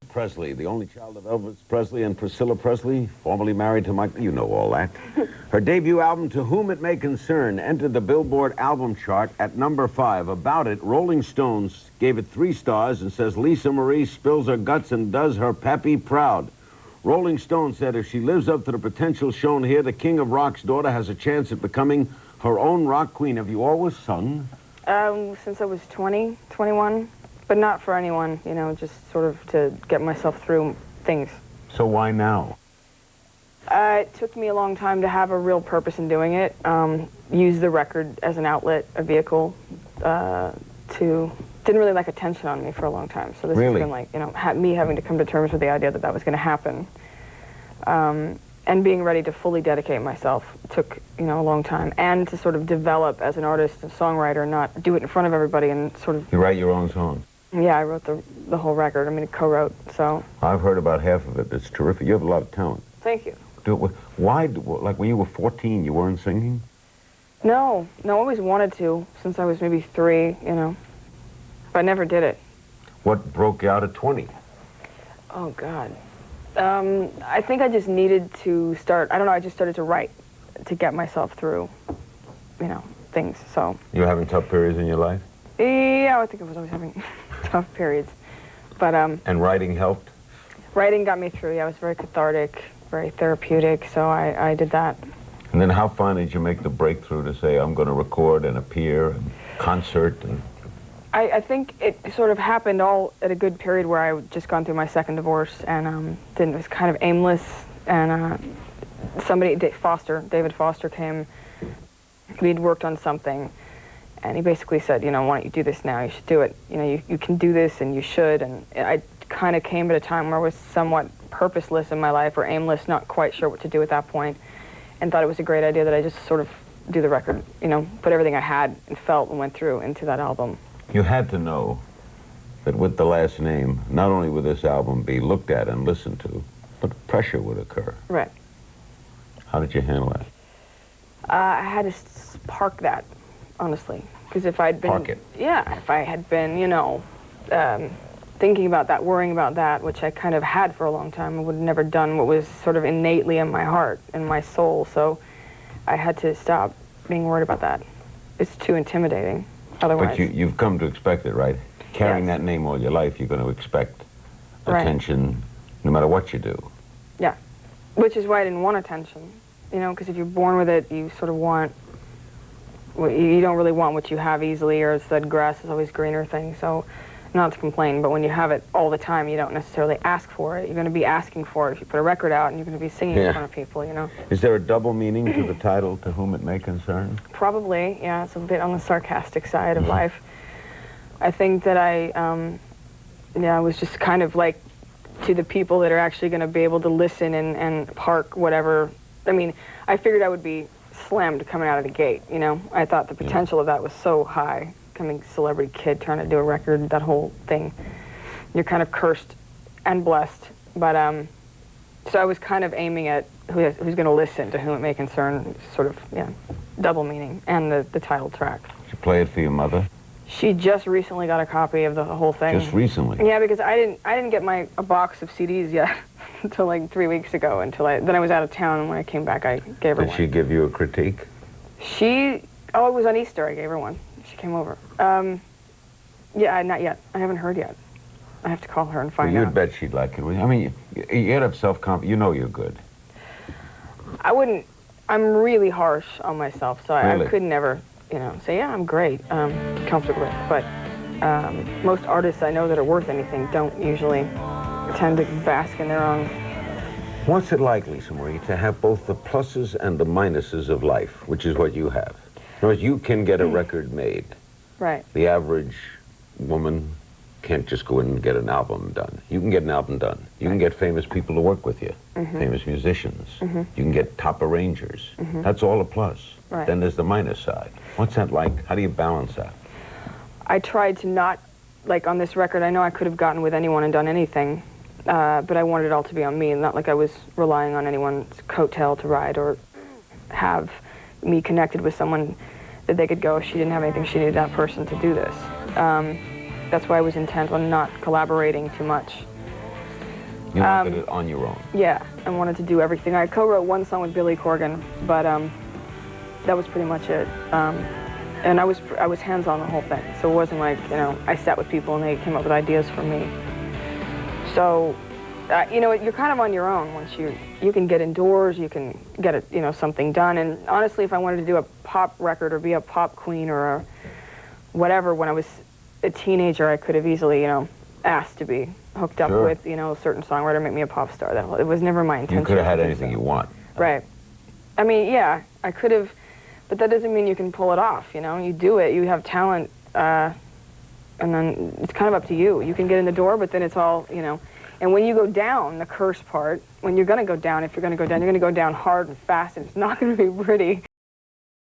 Presley, the only child of Elvis Presley and Priscilla Presley, formerly married to Mike. You know all that. Her debut album, To Whom It May Concern, entered the Billboard album chart at number 5. About it, Rolling Stones gave it 3 stars and says Lisa Marie spills her guts and does her pappy proud. Rolling Stone said if she lives up to the potential shown here, the King of Rock's daughter has a chance at becoming her own rock queen. Have you always sung? Since I was 20, 21. But not for anyone, you know, just sort of to get myself through things. So why now? It took me a long time to have a real purpose in doing it. Use the record as an outlet, a vehicle, didn't really like attention on me for a long time. So this has been like, you know, me having to come to terms with the idea that that was going to happen. And being ready to fully dedicate myself took, you know, a long time. And to sort of develop as an artist and songwriter, not do it in front of everybody and sort of... You write your own songs? Yeah, I wrote the whole record. I mean, co-wrote, so... I've heard about half of it. It's terrific. You have a lot of talent. Thank you. Why, like when you were 14, you weren't singing? No, I always wanted to, since I was maybe 3, you know. But I never did it. What broke you out at 20? Oh, God. I think I just needed to start, I don't know, I just started to write to get myself through, you know, things, so... You were having tough periods in your life? Yeah, I think I was always having tough periods, but... And writing helped? Writing got me through, yeah, it was very cathartic, very therapeutic, so I did that. And then how finally did you make the breakthrough to say, I'm going to record and appear and concert and... I think it sort of happened all at a good period where I had just gone through my second divorce and it was kind of aimless, and David Foster came. We'd worked on something, and he basically said, you know, why don't you do this now? You should do it. You know, you can do this and you should. And I kind of came at a time where I was somewhat purposeless in my life, or aimless, not quite sure what to do at that point, and thought it was a great idea that I just sort of do the record, you know, put everything I had and felt and went through into that album. You had to know that with the last name, not only would this album be looked at and listened to, but pressure would occur. Right. How did you handle that? I had to park that, honestly, because if I'd been... Park it? Yeah, if I had been, you know, thinking about that, worrying about that, which I kind of had for a long time, I would have never done what was sort of innately in my heart, in my soul, so I had to stop being worried about that. It's too intimidating. Otherwise. But you've come to expect it, right? Carrying that name all your life, you're going to expect attention no matter what you do. Yeah, which is why I didn't want attention, you know, because if you're born with it, you sort of want, well, you don't really want what you have easily, or it's that grass is always greener thing, so not to complain, but when you have it all the time, you don't necessarily ask for it. You're going to be asking for it if you put a record out, and you're going to be singing in front of people, you know. Is there a double meaning to the title, To Whom It May Concern? Probably, yeah. It's a bit on the sarcastic side of life. I think that I was just kind of like to the people that are actually going to be able to listen and park whatever. I mean, I figured I would be slammed coming out of the gate, you know. I thought the potential of that was so high. Coming celebrity kid trying to do a record, that whole thing, you're kind of cursed and blessed. But so I was kind of aiming at who's going to listen, To Whom It May Concern, sort of, yeah, double meaning, and the title track. Did you play it for your mother? She just recently got a copy of the whole thing. Just recently? Yeah, because I didn't get a box of CDs yet until like 3 weeks ago. Then I was out of town, and when I came back, I gave her one. Did she give you a critique? It was on Easter. I gave her one. She came over. Yeah, not yet. I haven't heard yet. I have to call her and find out. You'd bet she'd like it. I mean, you have self-confidence. You know you're good. I wouldn't. I'm really harsh on myself, so I could never, you know, say, yeah, I'm great, comfortably. But most artists I know that are worth anything don't usually tend to bask in their own. What's it like, Lisa Marie, to have both the pluses and the minuses of life, which is what you have? In other words, you can get a record made. Right. The average woman can't just go in and get an album done. You can get an album done. You can get famous people to work with you, famous musicians. You can get top arrangers. That's all a plus. Right. Then there's the minus side. What's that like? How do you balance that? I tried to not, like on this record, I know I could have gotten with anyone and done anything, but I wanted it all to be on me, and not like I was relying on anyone's coattail to ride or have me connected with someone that they could go, if she didn't have anything, she needed that person to do this. That's why I was intent on not collaborating too much. You wanted it on your own. Yeah, I wanted to do everything. I co-wrote one song with Billy Corgan, but that was pretty much it. And I was hands-on the whole thing, so it wasn't like, you know, I sat with people and they came up with ideas for me. So, you know, you're kind of on your own once you can get indoors, you can get you know, something done. And honestly, if I wanted to do a pop record or be a pop queen or a whatever, when I was a teenager, I could have easily, you know, asked to be hooked up with, you know, a certain songwriter, make me a pop star. It was never my intention. You could have had anything you want. Right. I mean, yeah, I could have, but that doesn't mean you can pull it off, you know? You do it, you have talent, and then it's kind of up to you. You can get in the door, but then it's all, you know. And when you go down, the curse part, when you're going to go down, if you're going to go down, you're going to go down hard and fast, and it's not going to be pretty.